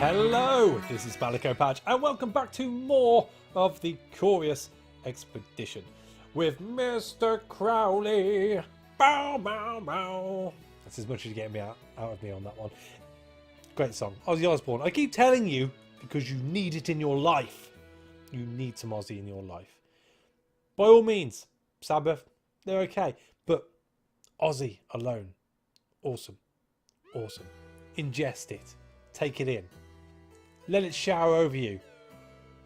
Hello, this is Balico Patch, and welcome back to more of the Curious Expedition with Mr. Crowley. Bow, bow, bow. That's as much as you get me out of me on that one. Great song, Ozzy Osbourne. I keep telling you because you need it in your life. You need some Ozzy in your life. By all means, Sabbath, they're okay, but Ozzy alone, awesome, awesome. Ingest it, take it in. Let it shower over you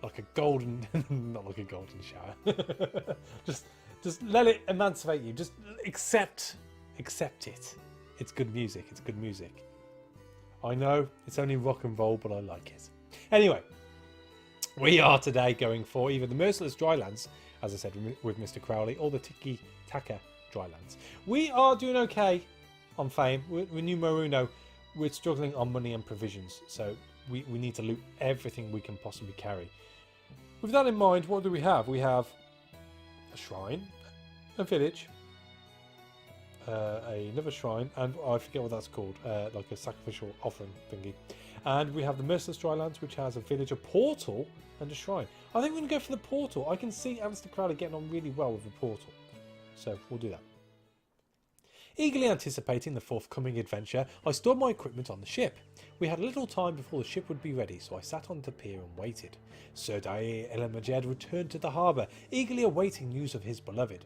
like a golden, not like a golden shower. just let it emancipate you. Just accept it. It's good music. It's good music. I know it's only rock and roll, but I like it. Anyway, we are today going for either the Merciless Drylands, as I said with Mr. Crowley, or the Tiki Taka Drylands. We are doing okay on fame. We're New Maruno. We're struggling on money and provisions, so we need to loot everything we can possibly carry. With that in mind, what do we have? We have a shrine, a village, another shrine, and I forget what that's called, like a sacrificial offering thingy. And we have the Merciless Drylands, which has a village, a portal, and a shrine. I think we're going to go for the portal. I can see Aleister Crowley getting on really well with the portal, so we'll do that. Eagerly anticipating the forthcoming adventure, I stored my equipment on the ship. We had a little time before the ship would be ready, so I sat on the pier and waited. Sir Dair El Majed returned to the harbour, eagerly awaiting news of his beloved.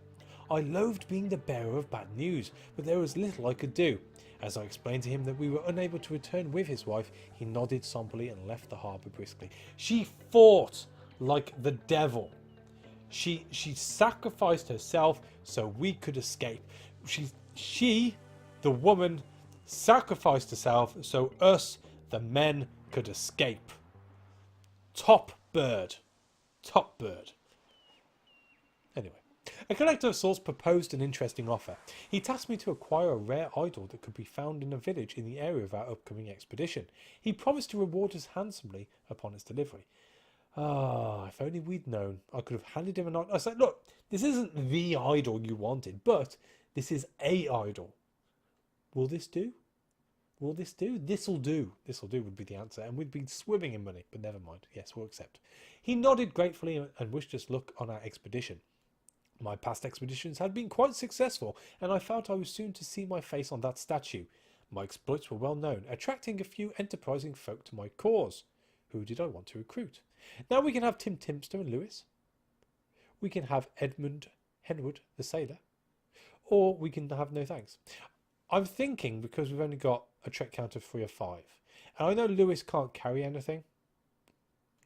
I loathed being the bearer of bad news, but there was little I could do. As I explained to him that we were unable to return with his wife, he nodded somberly and left the harbour briskly. She fought like the devil. She sacrificed herself so we could escape. She, the woman, sacrificed herself so us, the men, could escape. Top bird. Top bird. Anyway, a collector of sorts proposed an interesting offer. He tasked me to acquire a rare idol that could be found in a village in the area of our upcoming expedition. He promised to reward us handsomely upon its delivery. Ah, if only we'd known. I could have handed him an idol. I said, look, this isn't the idol you wanted, but this is a idol. Will this do? Will this do? This'll do. This'll do would be the answer, and we'd be swimming in money, but never mind. Yes, we'll accept. He nodded gratefully and wished us luck on our expedition. My past expeditions had been quite successful, and I felt I was soon to see my face on that statue. My exploits were well known, attracting a few enterprising folk to my cause. Who did I want to recruit? Now we can have Tim Timster and Lewis. We can have Edmund Henwood, the sailor. Or we can have no thanks. I'm thinking, because we've only got a trek count of 3 or 5. And I know Lewis can't carry anything.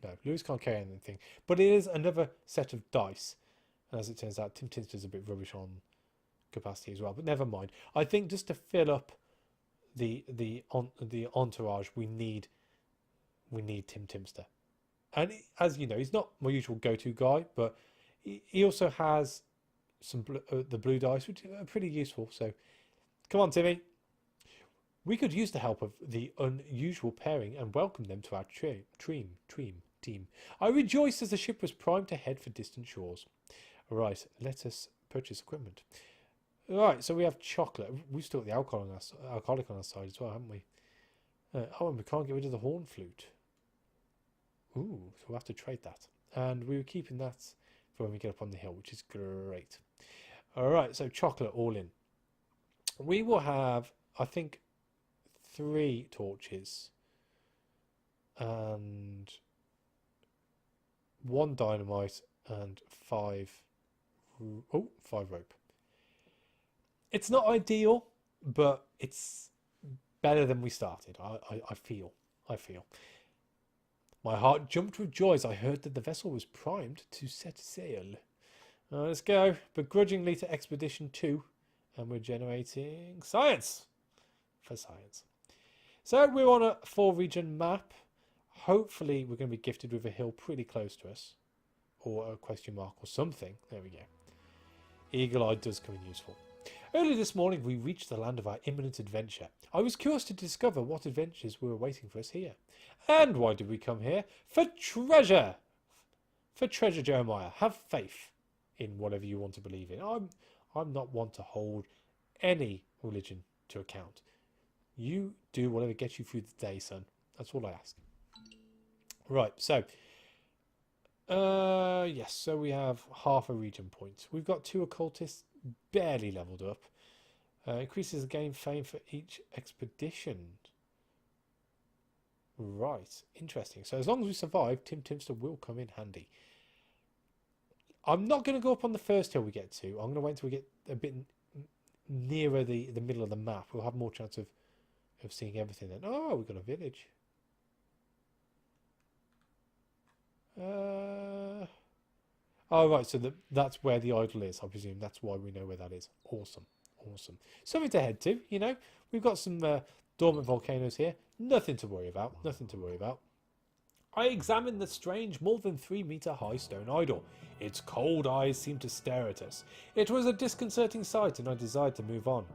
No, Lewis can't carry anything. But it is another set of dice. And as it turns out, Tim Timster's a bit rubbish on capacity as well. But never mind. I think just to fill up the entourage, we need Tim Timster. And as you know, he's not my usual go-to guy, but he also has the blue dice, which are pretty useful. So come on, Timmy. We could use the help of the unusual pairing and welcome them to our team. I rejoiced as the ship was primed to head for distant shores. Right, let us purchase equipment. Right, so we have chocolate. We've still got the alcoholic on our side as well, haven't we? Oh, and we can't get rid of the horn flute. Ooh, so we'll have to trade that. And we were keeping that for when we get up on the hill, which is great. Alright, so chocolate all in. We will have, I think, 3 torches and 1 dynamite and 5 rope. It's not ideal, but it's better than we started. I feel. My heart jumped with joy as I heard that the vessel was primed to set sail. Let's go begrudgingly to Expedition 2, and we're generating science for science. So we're on a 4-region map. Hopefully we're going to be gifted with a hill pretty close to us, or a question mark or something. There we go. Eagle Eye does come in useful. Early this morning we reached the land of our imminent adventure. I was curious to discover what adventures were waiting for us here. And why did we come here? For treasure! For treasure, Jeremiah. Have faith in whatever you want to believe in. I'm not one to hold any religion to account. You do whatever gets you through the day, son. That's all I ask. Right, so yes, so we have half a region point. We've got 2 occultists barely leveled up. Increases the game fame for each expedition. Right, interesting. So as long as we survive, Tim Timster will come in handy. I'm not going to go up on the first hill we get to. I'm going to wait until we get a bit nearer the middle of the map. We'll have more chance of seeing everything then. Oh, we've got a village. Oh, right, so that's where the idol is, I presume. That's why we know where that is. Awesome. Awesome. Something to head to, you know. We've got some dormant volcanoes here. Nothing to worry about. Nothing to worry about. I examined the strange, more than 3-meter high stone idol. Its cold eyes seemed to stare at us. It was a disconcerting sight, and I desired to move on.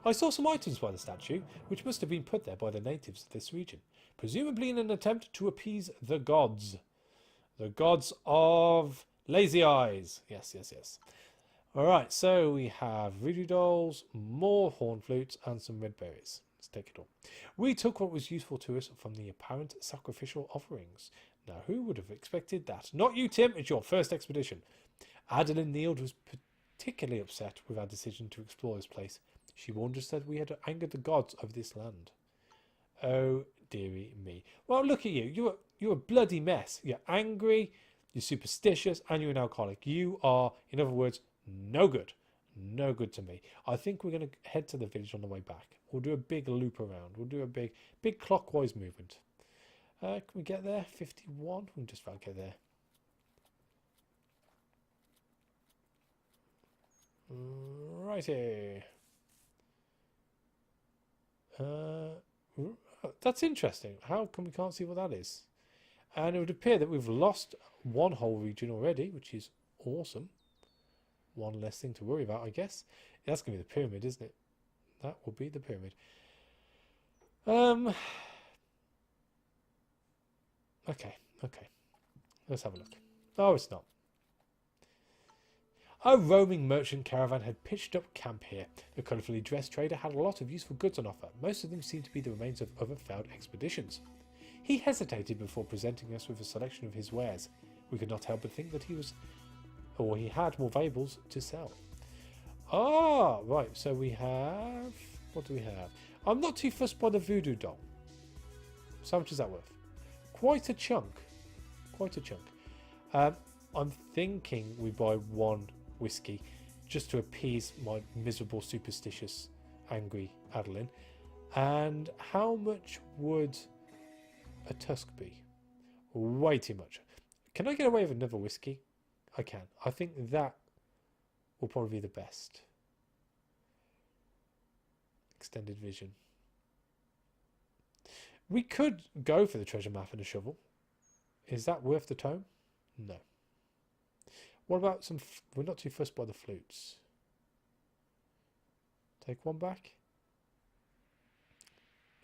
I saw some items by the statue, which must have been put there by the natives of this region, presumably in an attempt to appease the gods. The gods of lazy eyes. Yes, yes, yes. Alright, so we have voodoo dolls, more horn flutes, and some red berries. Let's take it all. We took what was useful to us from the apparent sacrificial offerings. Now, who would have expected that? Not you, Tim. It's your first expedition. Adeline Neild was particularly upset with our decision to explore this place. She warned us that we had angered the gods of this land. Oh, dearie me. Well, look at you. You're a bloody mess. You're angry, you're superstitious, and you're an alcoholic. You are, in other words, no good. No good to me. I think we're going to head to the village on the way back. We'll do a big loop around. We'll do a big clockwise movement. Can we get there? 51? We can just about get there. Righty. That's interesting. How come we can't see what that is? And it would appear that we've lost one whole region already, which is awesome. One less thing to worry about, I guess. That's going to be the pyramid, isn't it? That will be the pyramid. Okay. Let's have a look. Oh, it's not. A roaming merchant caravan had pitched up camp here. The colourfully dressed trader had a lot of useful goods on offer. Most of them seemed to be the remains of other failed expeditions. He hesitated before presenting us with a selection of his wares. We could not help but think that he had more valuables to sell. Ah, right, so we have... What do we have? I'm not too fussed by the voodoo doll. So how much is that worth? Quite a chunk. I'm thinking we buy 1 whiskey just to appease my miserable, superstitious, angry Adeline. And how much would a tusk be? Way too much. Can I get away with another whiskey? I can. I think that will probably be the best. Extended vision. We could go for the treasure map and a shovel. Is that worth the tome? No. What about some... We're not too fussed by the flutes. Take 1 back.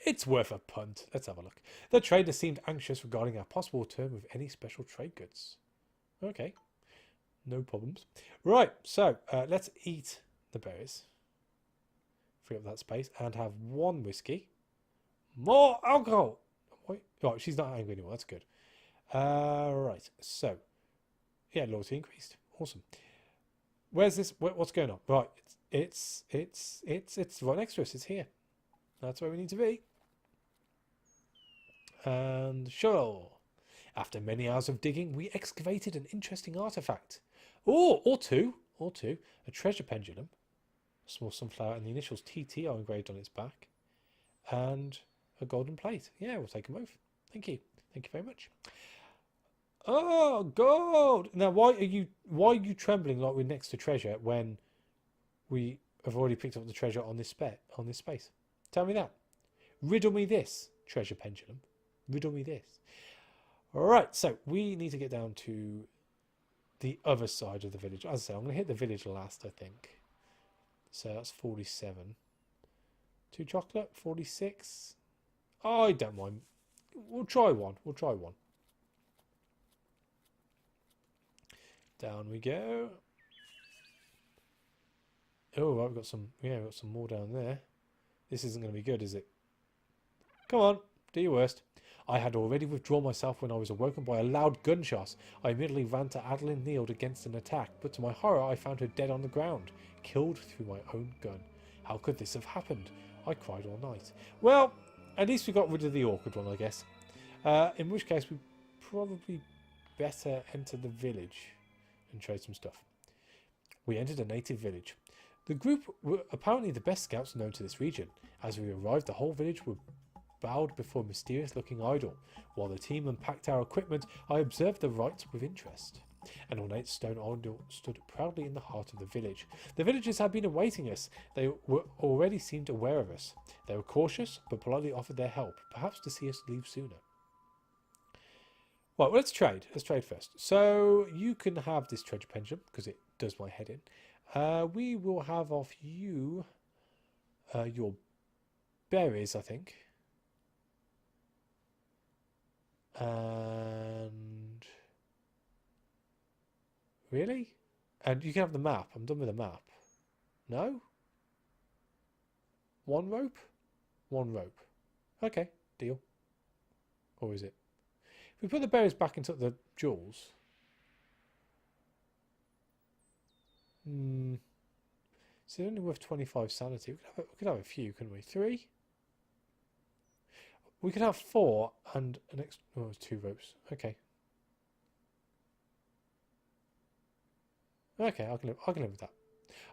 It's worth a punt. Let's have a look. The trader seemed anxious regarding our possible return with any special trade goods. Okay. No problems. Right, so let's eat the berries. Free up that space and have 1 whiskey. More alcohol! Wait, right, she's not angry anymore. That's good. Right, so... Yeah, loyalty increased. Awesome. Where's this? What's going on? Right, it's right next to us. It's here. That's where we need to be. And sure. After many hours of digging, we excavated an interesting artifact. Oh, or two. A treasure pendulum. A small sunflower and the initials TT are engraved on its back. And a golden plate. Yeah, we'll take them both. Thank you. Thank you very much. Oh, gold! Now, why are you trembling like we're next to treasure when we have already picked up the treasure on this space? Tell me that. Riddle me this, treasure pendulum. Riddle me this. All right, so we need to get down to the other side of the village. As I say, I'm going to hit the village last, I think. So that's 47. 2 chocolate, 46. I don't mind. We'll try one. Down we go. Oh, right, we've got some more down there. This isn't going to be good, is it? Come on, do your worst. I had already withdrawn myself when I was awoken by a loud gunshot. I immediately ran to Adeline kneeled against an attack, but to my horror I found her dead on the ground, killed through my own gun. How could this have happened? I cried all night. Well, at least we got rid of the awkward one, I guess. In which case we probably better enter the village and trade some stuff. We entered a native village. The group were apparently the best scouts known to this region. As we arrived, the whole village were bowed before a mysterious-looking idol. While the team unpacked our equipment, I observed the rites with interest. An ornate stone idol stood proudly in the heart of the village. The villagers had been awaiting us. They were already seemed aware of us. They were cautious, but politely offered their help, perhaps to see us leave sooner. Right, well, let's trade. Let's trade first. So you can have this treasure pendulum because it does my head in. We will have off you your berries, I think. And really? And you can have the map. I'm done with the map. No? One rope? One rope. Okay, deal. Or is it? If we put the berries back into the jewels. So they're only worth 25 sanity. We could have a few, couldn't we? 3? We could have 4 and an extra. Oh, it's 2 ropes. Okay. Okay, I can live with that.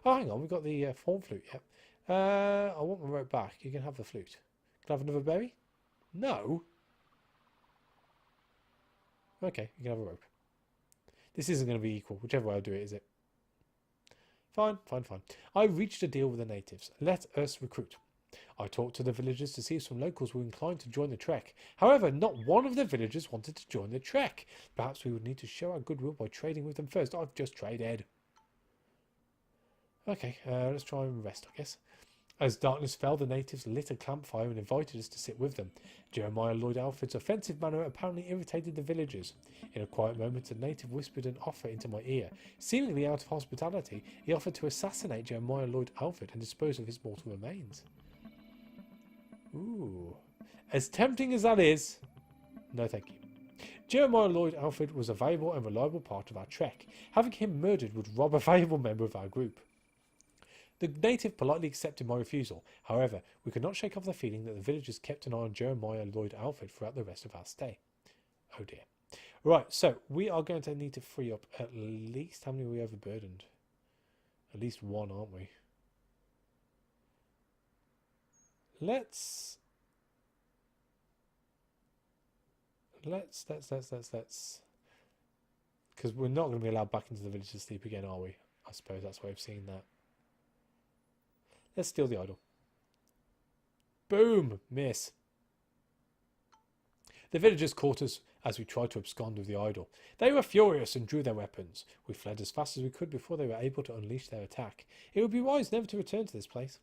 Oh, hang on, we've got the horn flute. Yep. I want my rope back. You can have the flute. Can I have another berry? No. Okay, you can have a rope. This isn't going to be equal, whichever way I do it, is it? Fine, fine, fine. I reached a deal with the natives. Let us recruit. I talked to the villagers to see if some locals were inclined to join the trek. However, not one of the villagers wanted to join the trek. Perhaps we would need to show our goodwill by trading with them first. I've just traded. Okay, let's try and rest, I guess. As darkness fell, the natives lit a campfire and invited us to sit with them. Jeremiah Lloyd Alfred's offensive manner apparently irritated the villagers. In a quiet moment, a native whispered an offer into my ear. Seemingly out of hospitality, he offered to assassinate Jeremiah Lloyd Alfred and dispose of his mortal remains. Ooh. As tempting as that is, no thank you. Jeremiah Lloyd Alfred was a valuable and reliable part of our trek. Having him murdered would rob a valuable member of our group. The native politely accepted my refusal. However, we could not shake off the feeling that the villagers kept an eye on Jeremiah Lloyd Alfred throughout the rest of our stay. Oh dear. Right, so we are going to need to free up at least... How many are we overburdened? At least 1, aren't we? Let's... Because we're not going to be allowed back into the village to sleep again, are we? I suppose that's why I've seen that. Let's steal the idol. Boom! Miss. The villagers caught us as we tried to abscond with the idol. They were furious and drew their weapons. We fled as fast as we could before they were able to unleash their attack. It would be wise never to return to this place.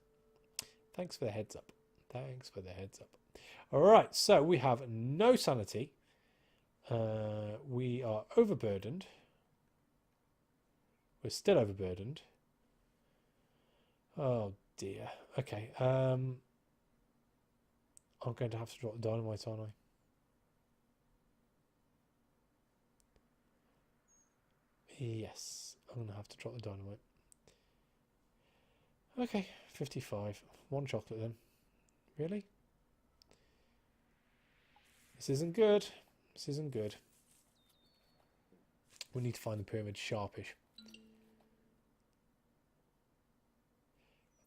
Thanks for the heads up. Thanks for the heads up. Alright, so we have no sanity. We are overburdened. We're still overburdened. Oh dear. Okay. I'm going to have to drop the dynamite, aren't I? Yes. I'm going to have to drop the dynamite. Okay. 55. 1 chocolate then. Really? This isn't good. This isn't good. We need to find the pyramid sharpish.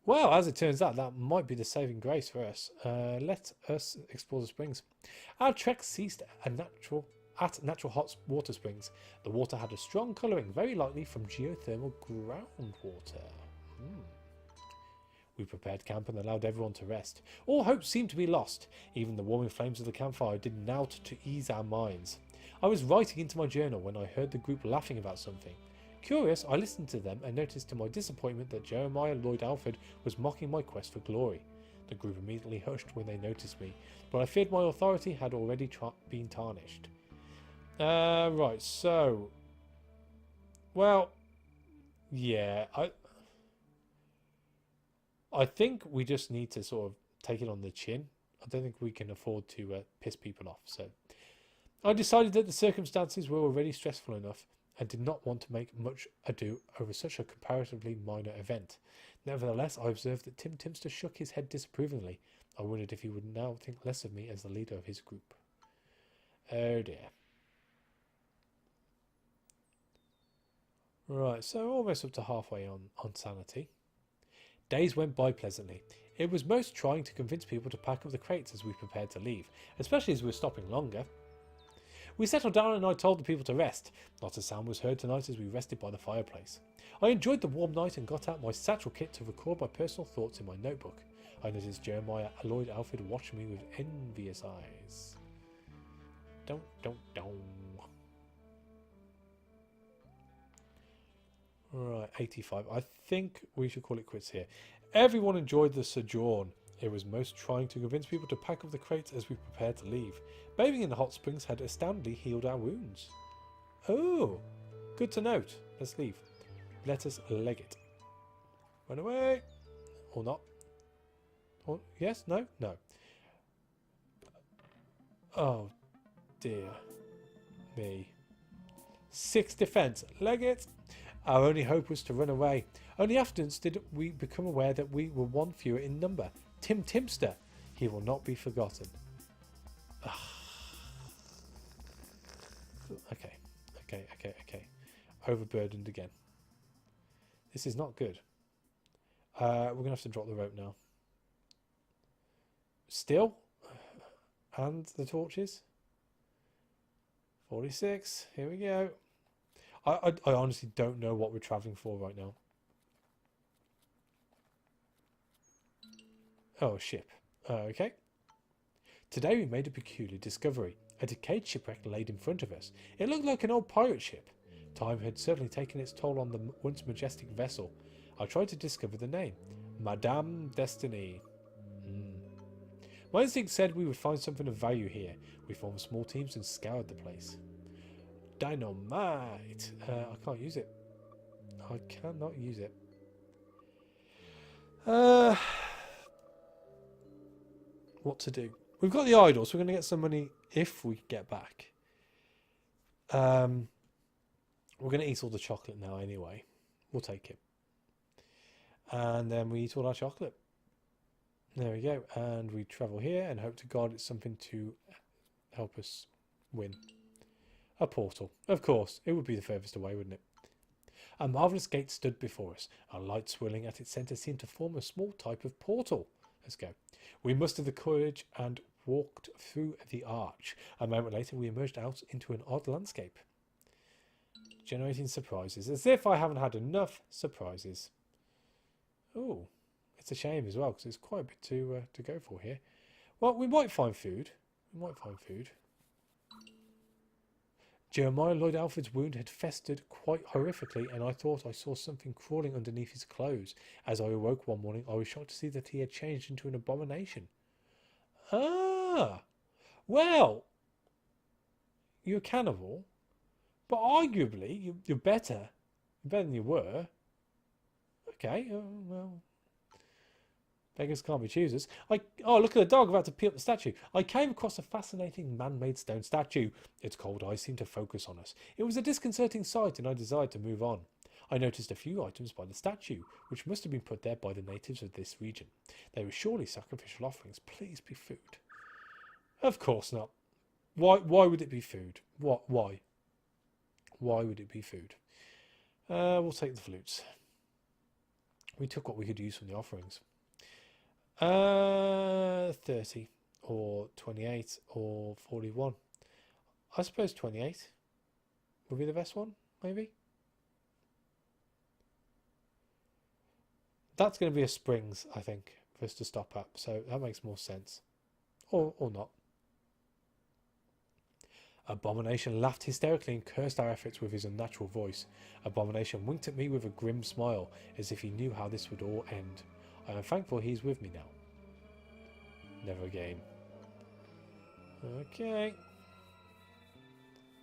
Well, as it turns out, that might be the saving grace for us. Let us explore the springs. Our trek ceased at natural hot water springs. The water had a strong colouring, very likely from geothermal groundwater. We prepared camp and allowed everyone to rest. All hope seemed to be lost. Even the warming flames of the campfire did naught to ease our minds. I was writing into my journal when I heard the group laughing about something. Curious, I listened to them and noticed to my disappointment that Jeremiah Lloyd Alfred was mocking my quest for glory. The group immediately hushed when they noticed me, but I feared my authority had already been tarnished. Right, so... Well, yeah, I think we just need to sort of take it on the chin. I don't think we can afford to piss people off. So I decided that the circumstances were already stressful enough and did not want to make much ado over such a comparatively minor event. Nevertheless, I observed that Tim Timster shook his head disapprovingly. I wondered if he would now think less of me as the leader of his group. Oh dear. Right, so almost up to halfway on sanity. Days went by pleasantly. It was most trying to convince people to pack up the crates as we prepared to leave, especially as we were stopping longer. We settled down and I told the people to rest. Not a sound was heard tonight as we rested by the fireplace. I enjoyed the warm night and got out my satchel kit to record my personal thoughts in my notebook. I noticed Jeremiah Lloyd Alfred watching me with envious eyes. Don't. Right, 85. I think we should call it quits here. Everyone enjoyed the sojourn. It was most trying to convince people to pack up the crates as we prepared to leave. Bathing in the hot springs had astoundingly healed our wounds. Oh, good to note. Let's leave. Let us leg it. Run away. Or not. Or, yes? No? No. Oh, dear me. 6 defense. Leg it. Our only hope was to run away. Only afterwards did we become aware that we were one fewer in number. Tim Timster. He will not be forgotten. Okay. Overburdened again. This is not good. We're going to have to drop the rope now. Still? And the torches? 46. Here we go. I honestly don't know what we're travelling for right now. Oh, ship. Okay. Today we made a peculiar discovery. A decayed shipwreck laid in front of us. It looked like an old pirate ship. Time had certainly taken its toll on the once majestic vessel. I tried to discover the name. Madame Destiny. My instinct said we would find something of value here. We formed small teams and scoured the place. Dynamite. I can't use it. I cannot use it. What to do? We've got the idol, so we're going to get some money if we get back. We're going to eat all the chocolate now anyway. We'll take it. And then we eat all our chocolate. There we go. And we travel here and hope to God it's something to help us win. A portal. Of course. It would be the furthest away, wouldn't it? A marvellous gate stood before us. A light swirling at its centre seemed to form a small type of portal. Let's go. We mustered the courage and walked through the arch. A moment later we emerged out into an odd landscape. Generating surprises. As if I haven't had enough surprises. Oh, it's a shame as well because it's quite a bit to go for here. Well, we might find food. Jeremiah Lloyd Alfred's wound had festered quite horrifically, and I thought I saw something crawling underneath his clothes. As I awoke one morning, I was shocked to see that he had changed into an abomination. Ah! Well, you're a cannibal, but arguably you're better than you were. Okay, well... beggars can't be choosers. Oh, look at the dog about to pee up the statue. I came across a fascinating man-made stone statue. Its cold eyes seemed to focus on us. It was a disconcerting sight, and I desired to move on. I noticed a few items by the statue, which must have been put there by the natives of this region. They were surely sacrificial offerings. Please be food. Of course not. Why would it be food? Why? Why would it be food? We'll take the flutes. We took what we could use from the offerings. 30 or 28 or 41. I suppose 28 would be the best one, maybe. That's going to be a springs, I think, for us to stop at, so that makes more sense. Or not. Abomination laughed hysterically and cursed our efforts with his unnatural voice. Abomination winked at me with a grim smile, as if he knew how this would all end. I am thankful he's with me now. Never again. Okay.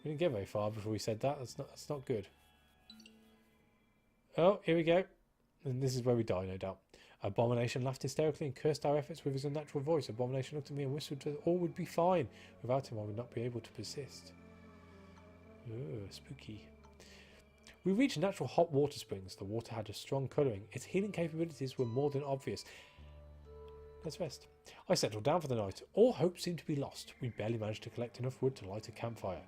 We didn't get very far before we said that. That's not good. Oh, here we go. And this is where we die, no doubt. Abomination laughed hysterically and cursed our efforts with his unnatural voice. Abomination looked at me and whispered that all would be fine. Without him, I would not be able to persist. Ooh, spooky. We reached natural hot water springs. The water had a strong colouring. Its healing capabilities were more than obvious. Let's rest. I settled down for the night. All hope seemed to be lost. We barely managed to collect enough wood to light a campfire.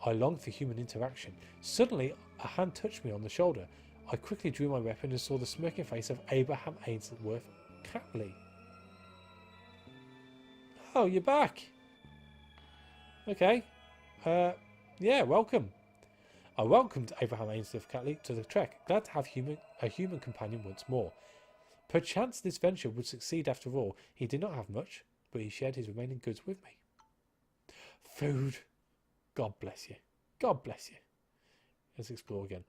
I longed for human interaction. Suddenly, a hand touched me on the shoulder. I quickly drew my weapon and saw the smirking face of Abraham Ainsworth Crowley. Oh, you're back. Okay. Yeah, welcome. I welcomed Abraham Ainsworth Crowley to the trek, glad to have a human companion once more. Perchance this venture would succeed after all. He did not have much, but he shared his remaining goods with me. Food. God bless you. God bless you. Let's explore again.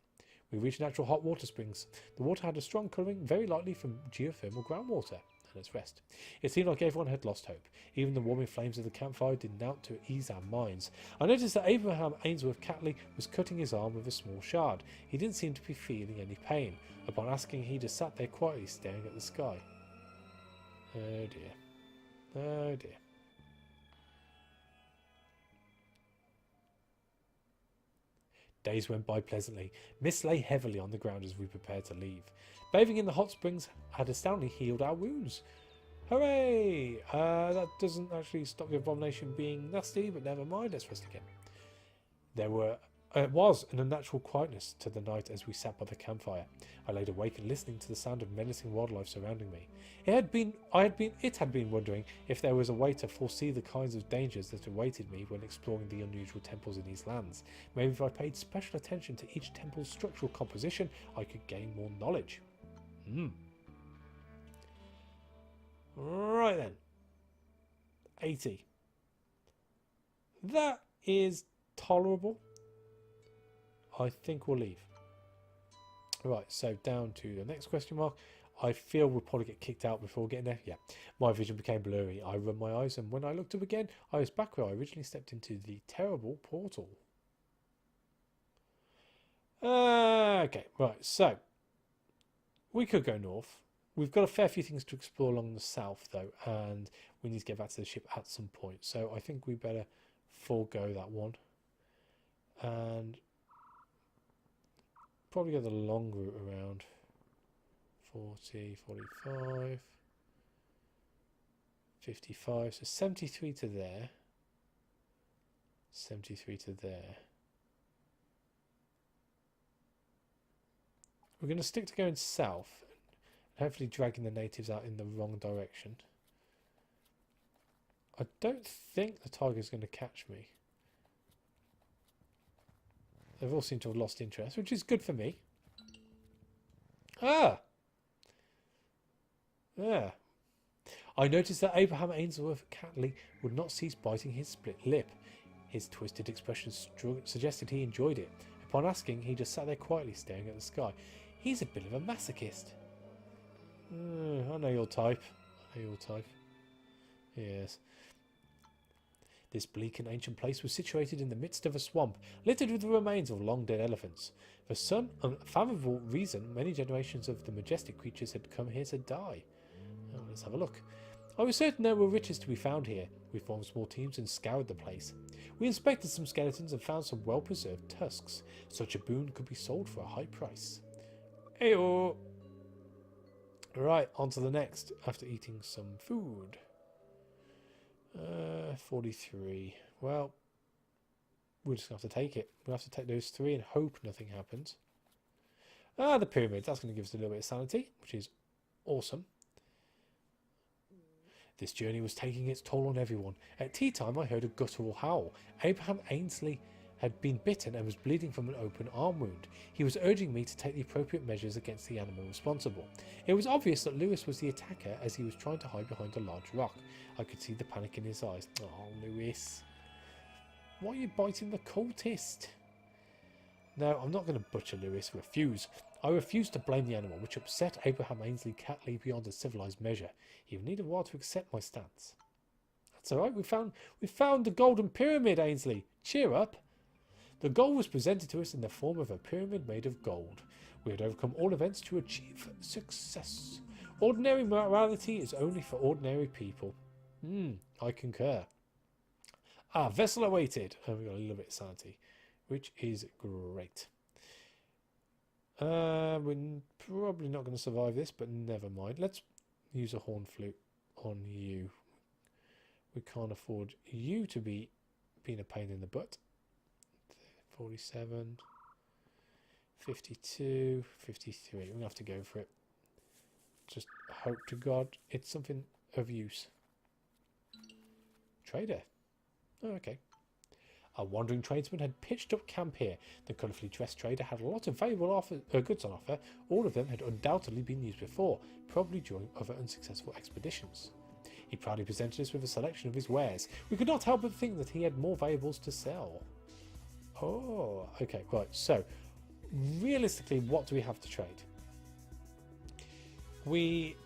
We reached natural hot water springs. The water had a strong colouring, very likely from geothermal groundwater. And let's rest. It seemed like everyone had lost hope. Even the warming flames of the campfire did naught to ease our minds. I noticed that Abraham Ainsworth Crowley was cutting his arm with a small shard. He didn't seem to be feeling any pain. Upon asking, he just sat there quietly staring at the sky. Oh dear. Oh dear. Days went by pleasantly. Mist lay heavily on the ground as we prepared to leave. Bathing in the hot springs had astoundingly healed our wounds. Hooray! That doesn't actually stop the abomination being nasty, but never mind, let's rest again. It was an unnatural quietness to the night as we sat by the campfire. I laid awake and listening to the sound of menacing wildlife surrounding me. It had been wondering if there was a way to foresee the kinds of dangers that awaited me when exploring the unusual temples in these lands. Maybe if I paid special attention to each temple's structural composition, I could gain more knowledge. Right then. 80. That is tolerable. I think we'll leave. Right, so down to the next question mark. I feel we'll probably get kicked out before getting there. Yeah, my vision became blurry. I rubbed my eyes, and when I looked up again, I was back where I originally stepped into the terrible portal. Okay, right, so we could go north. We've got a fair few things to explore along the south, though, and we need to get back to the ship at some point. So I think we better forego that one. And probably go the long route around. 40, 45, 55. So 73 to there. 73 to there. We're going to stick to going south. Hopefully dragging the natives out in the wrong direction. I don't think the tiger's going to catch me. They've all seemed to have lost interest, which is good for me. Ah! Yeah. I noticed that Abraham Ainsworth Crowley would not cease biting his split lip. His twisted expression suggested he enjoyed it. Upon asking, he just sat there quietly staring at the sky. He's a bit of a masochist. I know your type. I know your type. Yes. This bleak and ancient place was situated in the midst of a swamp, littered with the remains of long-dead elephants. For some unfathomable reason, many generations of the majestic creatures had come here to die. Oh, let's have a look. I was certain there were riches to be found here. We formed small teams and scoured the place. We inspected some skeletons and found some well-preserved tusks. Such a boon could be sold for a high price. Ayo! Right, on to the next, after eating some food. 43. Well, we're just going to have to take it. We'll have to take those 3 and hope nothing happens. The pyramid. That's going to give us a little bit of sanity, which is awesome. This journey was taking its toll on everyone. At tea time, I heard a guttural howl. Abraham Ainsley had been bitten and was bleeding from an open arm wound. He was urging me to take the appropriate measures against the animal responsible. It was obvious that Lewis was the attacker as he was trying to hide behind a large rock. I could see the panic in his eyes. Oh, Lewis. Why are you biting the cultist? No, I'm not going to butcher Lewis. Refuse. I refused to blame the animal, which upset Abraham Ainsley Crowley beyond a civilized measure. He would need a while to accept my stance. That's all right. We found the golden pyramid, Ainsley. Cheer up. The goal was presented to us in the form of a pyramid made of gold. We had overcome all events to achieve success. Ordinary morality is only for ordinary people. I concur. Vessel awaited. Oh, we got a little bit of sanity, which is great. We're probably not going to survive this, but never mind. Let's use a horn flute on you. We can't afford you to be being a pain in the butt. 47, 52, 53. We're going to have to go for it. Just hope to God it's something of use. Trader. Oh, okay. A wandering tradesman had pitched up camp here. The colourfully dressed trader had a lot of valuable goods on offer. All of them had undoubtedly been used before, probably during other unsuccessful expeditions. He proudly presented us with a selection of his wares. We could not help but think that he had more valuables to sell. Oh, okay, right. So, realistically, what do we have to trade? We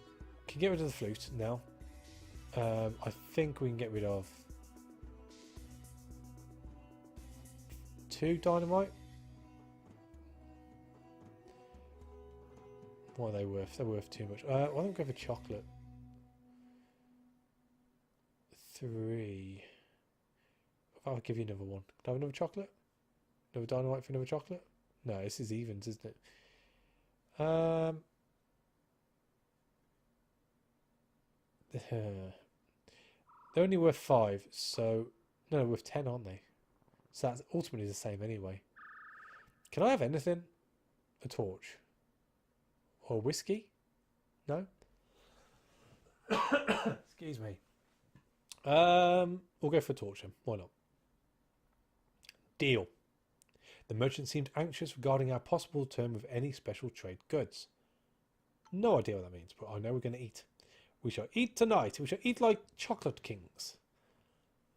can get rid of the flute now. I think we can get rid of 2 dynamite. What are they worth? They're worth too much. Why don't we go for chocolate? 3. I'll give you another one. Can I have another chocolate? Another dynamite for another chocolate? No, this is evens, isn't it? They're only worth 5, so no, they're worth 10, aren't they? So that's ultimately the same anyway. Can I have anything? A torch or whiskey? No. Excuse me. We'll go for a torch then. Why not? Deal. The merchant seemed anxious regarding our possible term of any special trade goods. No idea what that means, but I know we're going to eat. We shall eat tonight. We shall eat like chocolate kings.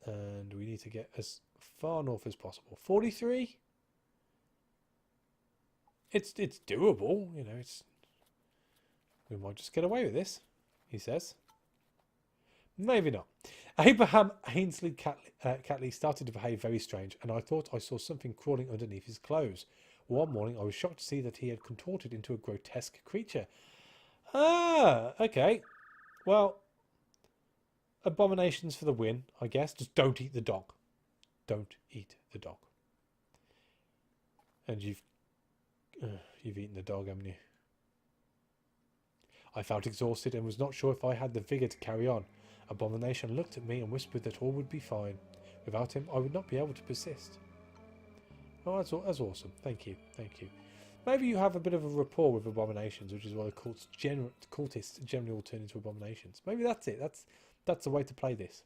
And we need to get as far north as possible. 43? It's doable, you know, we might just get away with this, he says. Maybe not. Abraham Ainsley Catley started to behave very strange, and I thought I saw something crawling underneath his clothes. One morning I was shocked to see that he had contorted into a grotesque creature. Ah, okay. Well, abominations for the win, I guess. Just don't eat the dog. Don't eat the dog. And you've eaten the dog, haven't you? I felt exhausted and was not sure if I had the vigour to carry on. Abomination looked at me and whispered that all would be fine. Without him, I would not be able to persist. Oh, that's awesome. Thank you. Thank you. Maybe you have a bit of a rapport with abominations, which is why the cultists generally all turn into abominations. Maybe that's it. That's the way to play this.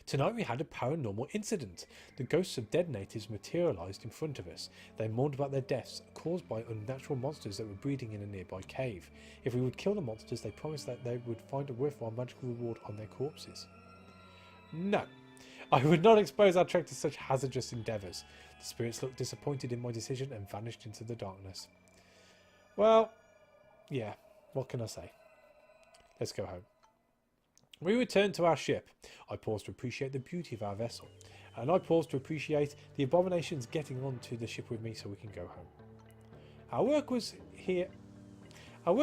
Tonight we had a paranormal incident. The ghosts of dead natives materialised in front of us. They mourned about their deaths caused by unnatural monsters that were breeding in a nearby cave. If we would kill the monsters, they promised that they would find a worthwhile magical reward on their corpses. No, I would not expose our trek to such hazardous endeavours. The spirits looked disappointed in my decision and vanished into the darkness. Well, yeah, what can I say? Let's go home. We returned to our ship. I paused to appreciate the beauty of our vessel, and I paused to appreciate the abominations getting onto the ship with me so we can go home. Our work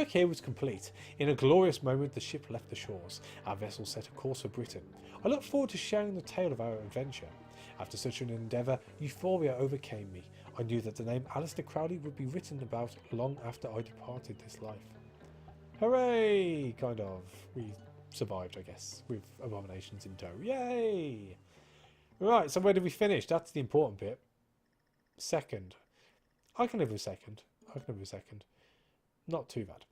here was complete. In a glorious moment, the ship left the shores. Our vessel set a course for Britain. I looked forward to sharing the tale of our adventure. After such an endeavour, euphoria overcame me. I knew that the name Aleister Crowley would be written about long after I departed this life. Hooray! Kind of. We survived, I guess, with abominations in tow. Yay! Right, so where did we finish? That's the important bit. Second. I can live with second. Not too bad.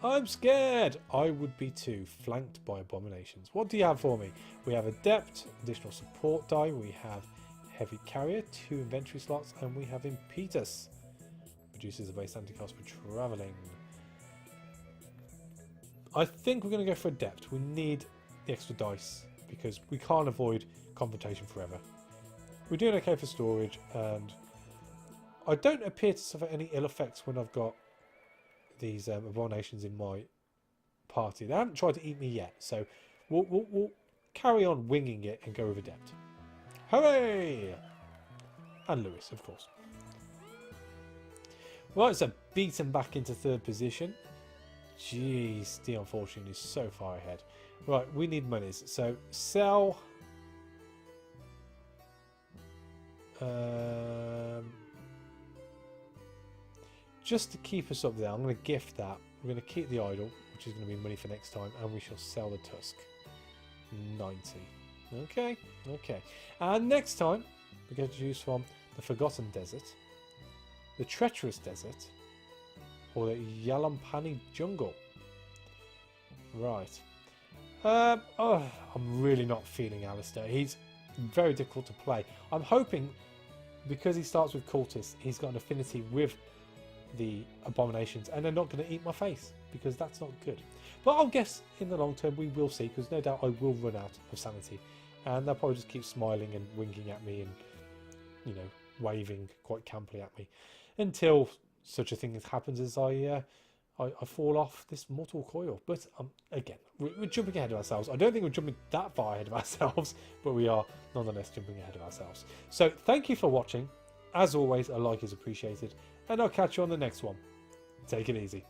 I'm scared! I would be too, flanked by abominations. What do you have for me? We have Adept, additional support die, we have Heavy Carrier, 2 inventory slots, and we have Impetus. Reduces the base anti-cost for travelling. I think we're going to go for Adept. We need the extra dice because we can't avoid confrontation forever. We're doing okay for storage, and I don't appear to suffer any ill effects when I've got these abominations in my party. They haven't tried to eat me yet, so we'll carry on winging it and go with Adept. Hooray! And Lewis, of course. Right, so beaten back into third position. Jeez, the unfortunate is so far ahead. Right, we need monies. So sell. Just to keep us up there, I'm going to gift that. We're going to keep the idol, which is going to be money for next time, and we shall sell the tusk. 90. Okay, okay. And next time, we get to choose from the Forgotten Desert, the Treacherous Desert, or the Yalampani Jungle. Right. Oh, I'm really not feeling Aleister. He's very difficult to play. I'm hoping, because he starts with cultists, he's got an affinity with the abominations, and they're not going to eat my face, because that's not good. But I'll guess in the long term we will see, because no doubt I will run out of sanity, and they'll probably just keep smiling and winking at me and, you know, waving quite campily at me until such a thing happens as I fall off this mortal coil. But again, we're jumping ahead of ourselves. I don't think we're jumping that far ahead of ourselves, but we are nonetheless jumping ahead of ourselves. So thank you for watching. As always, a like is appreciated, and I'll catch you on the next one. Take it easy.